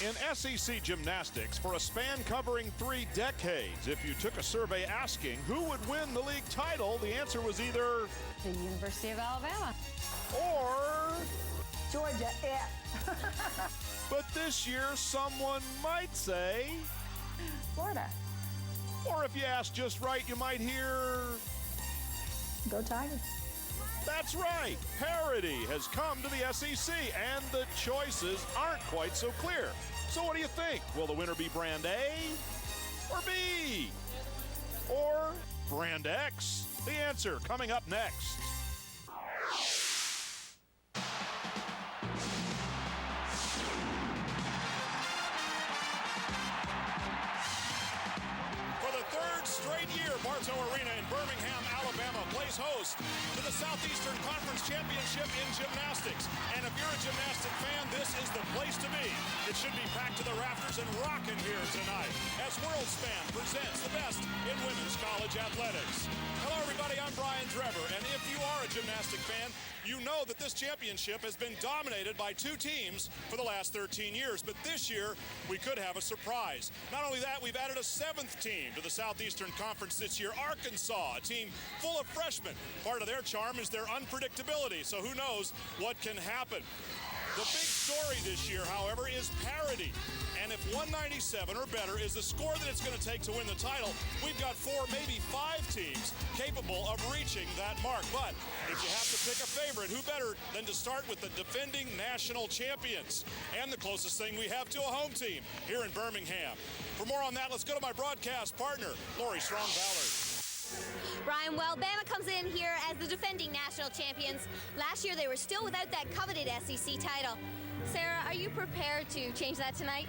In SEC Gymnastics, for a span covering 3 decades, if you took a survey asking who would win the league title, the answer was either the University of Alabama or Georgia. Yeah. But this year, someone might say Florida. Or if you ask just right, you might hear Go Tigers. That's right. Parity has come to the SEC, and the choices aren't quite so clear. So what do you think? Will the winner be Brand A or B or Brand X? The answer coming up next. Straight year, Bartow Arena in Birmingham, Alabama plays host to the Southeastern Conference Championship in gymnastics. And if you're a gymnastic fan, this is the place to be. It should be packed to the rafters and rocking here tonight as WorldSpan presents the best in women's college athletics. Hello, everybody. I'm Brian Trevor, and if you are a gymnastic fan, you know that this championship has been dominated by 2 teams for the last 13 years. But this year, we could have a surprise. Not only that, we've added a 7th team to the Southeastern Conference this year, Arkansas, a team full of freshmen. Part of their charm is their unpredictability, so who knows what can happen. The big story this year, however, is parity. And if 197 or better is the score that it's going to take to win the title, we've got 4, maybe 5 teams capable of reaching that mark. But if you have to pick a favorite, who better than to start with the defending national champions and the closest thing we have to a home team here in Birmingham. For more on that, let's go to my broadcast partner, Lori Strong-Ballard. Brian, well, Bama comes in here as the defending national champions. Last year, they were still without that coveted SEC title. Sarah, are you prepared to change that tonight?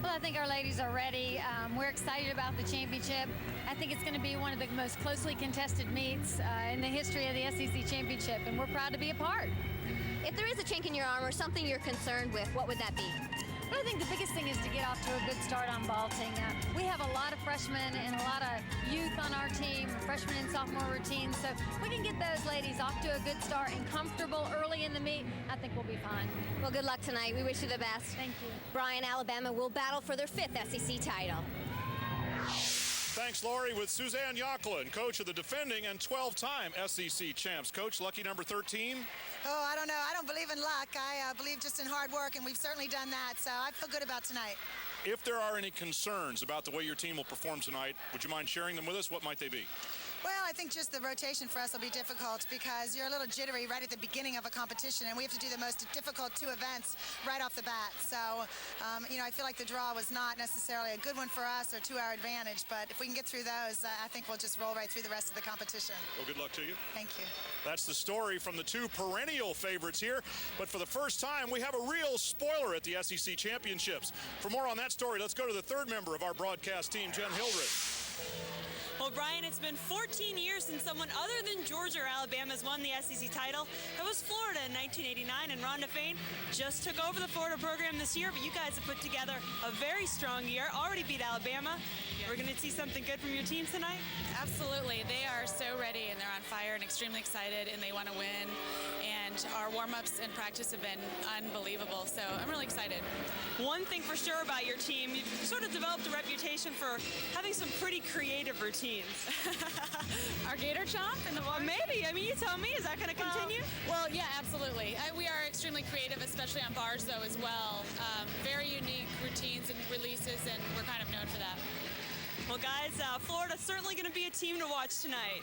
Well, I think our ladies are ready. We're excited about the championship. I think it's going to be one of the most closely contested meets in the history of the SEC championship, and we're proud to be a part. If there is a chink in your arm or something you're concerned with, what would that be? Well, I think the biggest thing is to get off to a good start on vaulting. We have a lot of freshmen and a lot of youth on our team, freshman and sophomore routines. So if we can get those ladies off to a good start and comfortable early in the meet, I think we'll be fine. Well, good luck tonight. We wish you the best. Thank you. Brian, Alabama will battle for their 5th SEC title. Thanks, Lori, with Suzanne Yoklin, coach of the defending and 12-time SEC champs. Coach, lucky number 13? Oh, I don't know. I don't believe in luck. I believe just in hard work, and we've certainly done that, so I feel good about tonight. If there are any concerns about the way your team will perform tonight, would you mind sharing them with us? What might they be? Well, I think just the rotation for us will be difficult because you're a little jittery right at the beginning of a competition, and we have to do the most difficult 2 events right off the bat. So, I feel like the draw was not necessarily a good one for us or to our advantage, but if we can get through those, I think we'll just roll right through the rest of the competition. Well, good luck to you. Thank you. That's the story from the 2 perennial favorites here, but for the first time, we have a real spoiler at the SEC Championships. For more on that story, let's go to the 3rd member of our broadcast team, Jen Hildreth. Well, Brian, it's been 14 years since someone other than Georgia or Alabama has won the SEC title. It was Florida in 1989, and Rhonda Fain just took over the Florida program this year, but you guys have put together a very strong year, already beat Alabama. We're going to see something good from your team tonight? Absolutely. They are so ready, and they're on fire and extremely excited, and they want to win. And our warm-ups and practice have been unbelievable, so I'm really excited. One thing for sure about your team, you've sort of developed a reputation for having some pretty creative routines. Our gator chomp and the well, maybe. I mean, you tell me. Is that going to continue? Well, yeah, absolutely. We are extremely creative, especially on bars, though, as well. Very unique routines and releases, and we're kind of known for that. Well, guys, Florida's certainly going to be a team to watch tonight.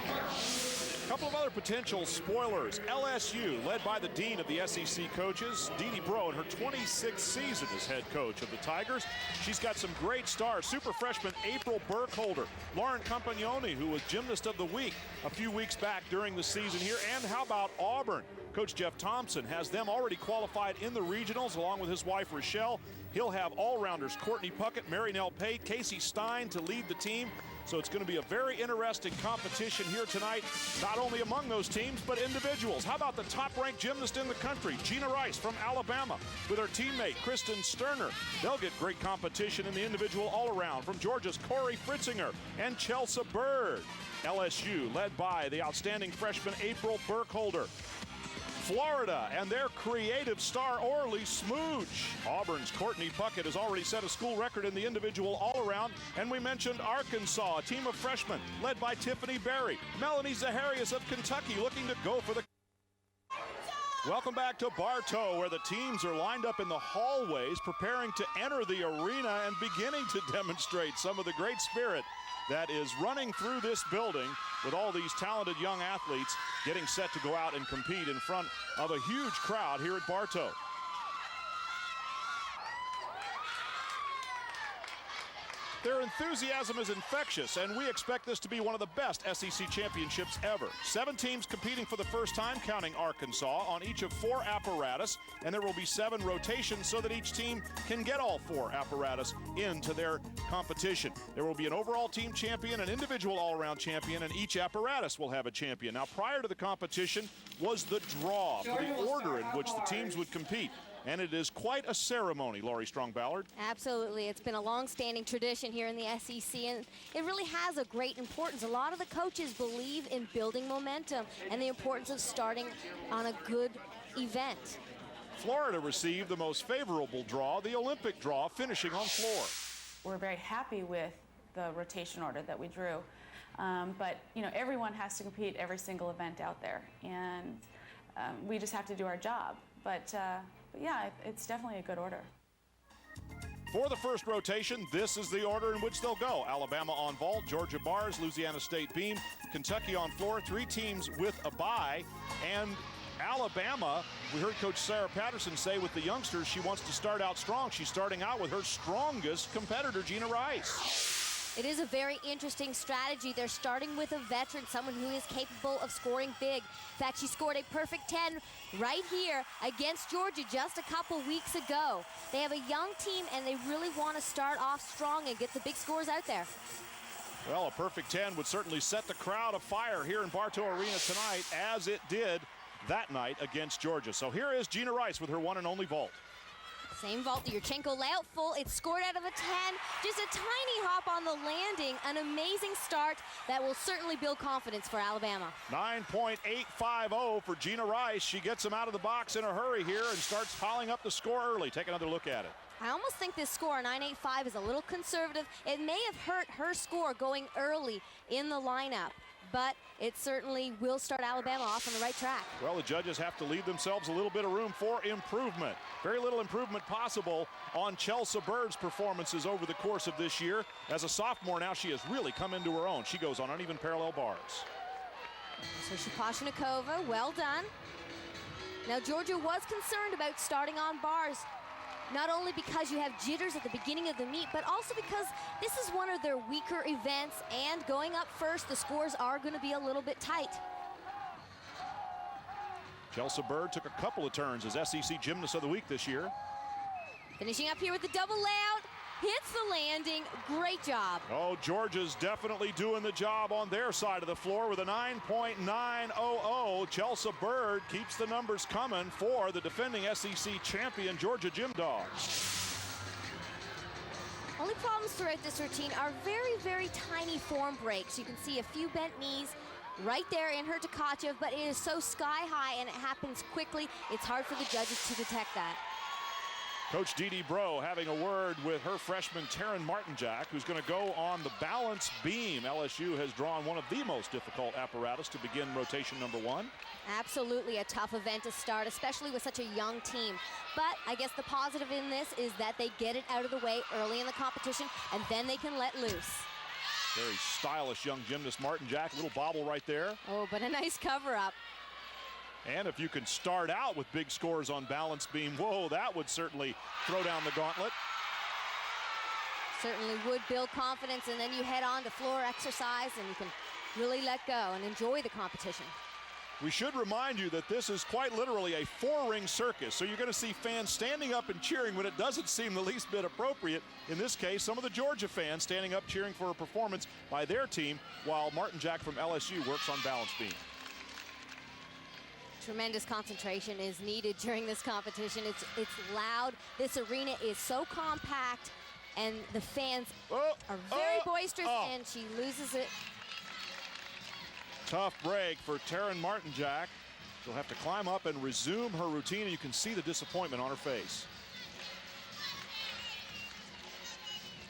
A couple of other potential spoilers. LSU, led by the dean of the SEC coaches, Dee Dee Bro, in her 26th season as head coach of the Tigers. She's got some great stars. Super freshman April Burkholder, Lauren Campagnoni, who was Gymnast of the Week a few weeks back during the season here. And how about Auburn? Coach Jeff Thompson has them already qualified in the regionals along with his wife Rochelle. He'll have all-rounders Courtney Puckett, Mary Nell Pate, Casey Stein to lead the team. So it's going to be a very interesting competition here tonight, not only among those teams, but individuals. How about the top-ranked gymnast in the country, Jeana Rice from Alabama, with her teammate, Kristen Sterner. They'll get great competition in the individual all-around from Georgia's Corey Fritzinger and Chelsa Byrd. LSU led by the outstanding freshman April Burkholder. Florida and their creative star Orly Smooch. Auburn's Courtney Puckett has already set a school record in the individual all-around. And we mentioned Arkansas, a team of freshmen led by Tiffany Berry. Melanie Zaharias of Kentucky looking to go for the... Welcome back to Bartow, where the teams are lined up in the hallways preparing to enter the arena and beginning to demonstrate some of the great spirit that is running through this building with all these talented young athletes getting set to go out and compete in front of a huge crowd here at Bartow. Their enthusiasm is infectious, and we expect this to be one of the best SEC championships ever. 7 teams competing for the first time, counting Arkansas, on each of 4 apparatus, and there will be 7 rotations so that each team can get all 4 apparatus into their competition. There will be an overall team champion, an individual all-around champion, and each apparatus will have a champion. Now, prior to the competition was the draw for the order in which the teams would compete. And it is quite a ceremony, Laurie Strong-Ballard. Absolutely. It's been a long-standing tradition here in the SEC, and it really has a great importance. A lot of the coaches believe in building momentum and the importance of starting on a good event. Florida received the most favorable draw, the Olympic draw, finishing on floor. We're very happy with the rotation order that we drew. But, you know, everyone has to compete every single event out there, and we just have to do our job. But yeah, it's definitely a good order. For the first rotation, this is the order in which they'll go. Alabama on vault, Georgia bars, Louisiana State beam, Kentucky on floor, 3 teams with a bye. And Alabama, we heard Coach Sarah Patterson say with the youngsters, she wants to start out strong. She's starting out with her strongest competitor, Jeana Rice. It is a very interesting strategy. They're starting with a veteran, someone who is capable of scoring big. In fact, she scored a perfect 10 right here against Georgia just a couple weeks ago. They have a young team, and they really want to start off strong and get the big scores out there. Well, a perfect 10 would certainly set the crowd afire here in Bartow Arena tonight, as it did that night against Georgia. So here is Jeana Rice with her one and only vault. Same vault, the Yurchenko layout full. It's scored out of a 10. Just a tiny hop on the landing. An amazing start that will certainly build confidence for Alabama. 9.850 for Jeana Rice. She gets him out of the box in a hurry here and starts piling up the score early. Take another look at it. I almost think this score, 9.85, is a little conservative. It may have hurt her score going early in the lineup, but it certainly will start Alabama off on the right track. Well, the judges have to leave themselves a little bit of room for improvement. Very little improvement possible on Chelsa Byrd's performances over the course of this year. As a sophomore now, she has really come into her own. She goes on uneven parallel bars. So Shapashnikova, well done. Now Georgia was concerned about starting on bars, not only because you have jitters at the beginning of the meet, but also because this is one of their weaker events, and going up first, the scores are going to be a little bit tight. Chelsa Byrd took a couple of turns as SEC Gymnast of the Week this year. Finishing up here with the double layout, hits the landing, great job. Oh, Georgia's definitely doing the job on their side of the floor with a 9.900. Chelsa Byrd keeps the numbers coming for the defending SEC champion Georgia Gym Dogs. Only problems throughout this routine are very, very tiny form breaks. You can see a few bent knees right there in her Tkachev, but it is so sky high and it happens quickly. It's hard for the judges to detect that. Coach Dee Bro having a word with her freshman Terin Martinjak, who's going to go on the balance beam. LSU has drawn one of the most difficult apparatus to begin rotation number 1. Absolutely a tough event to start, especially with such a young team. But I guess the positive in this is that they get it out of the way early in the competition, and then they can let loose. Very stylish young gymnast Martinjak, little bobble right there. Oh, but a nice cover-up. And if you can start out with big scores on balance beam, whoa, that would certainly throw down the gauntlet. Certainly would build confidence, and then you head on to floor exercise and you can really let go and enjoy the competition. We should remind you that this is quite literally a 4-ring circus, so you're going to see fans standing up and cheering when it doesn't seem the least bit appropriate. In this case, some of the Georgia fans standing up cheering for a performance by their team, while Martinjak from LSU works on balance beam. Tremendous concentration is needed during this competition. It's loud. This arena is so compact, and the fans are very boisterous, and she loses it. Tough break for Terin Martinjak. She'll have to climb up and resume her routine, and you can see the disappointment on her face.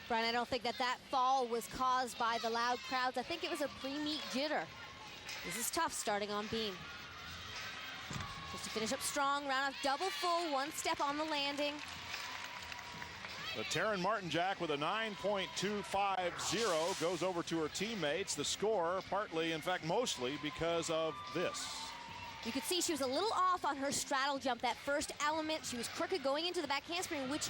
Brian, I don't think that fall was caused by the loud crowds. I think it was a pre-meet jitter. This is tough starting on beam. Just to finish up strong, round off double full, one step on the landing. But Terin Martinjak with a 9.250 goes over to her teammates. The score partly, in fact mostly, because of this. You could see she was a little off on her straddle jump. That first element, she was crooked going into the back handspring, which